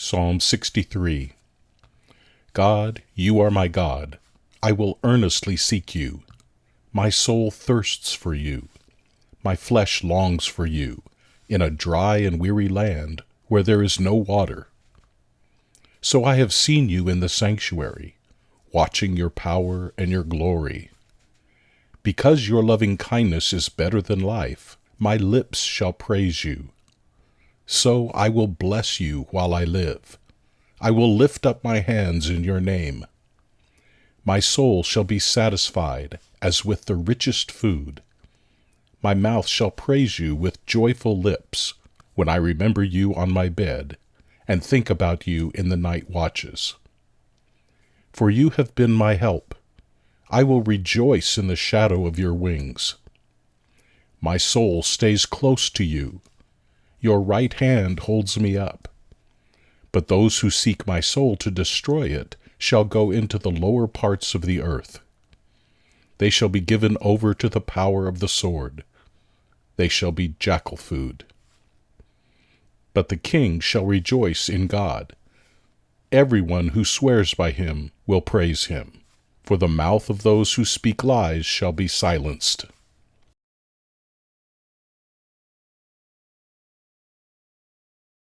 Psalm 63. God, you are my God. I will earnestly seek you. My soul thirsts for you. My flesh longs for you, in a dry and weary land where there is no water. So I have seen you in the sanctuary, watching your power and your glory. Because your loving kindness is better than life, my lips shall praise you. So I will bless you while I live. I will lift up my hands in your name. My soul shall be satisfied as with the richest food. My mouth shall praise you with joyful lips when I remember you on my bed and think about you in the night watches. For you have been my help. I will rejoice in the shadow of your wings. My soul stays close to you. Your right hand holds me up. But those who seek my soul to destroy it shall go into the lower parts of the earth. They shall be given over to the power of the sword. They shall be jackal food. But the king shall rejoice in God. Everyone who swears by him will praise him, for the mouth of those who speak lies shall be silenced.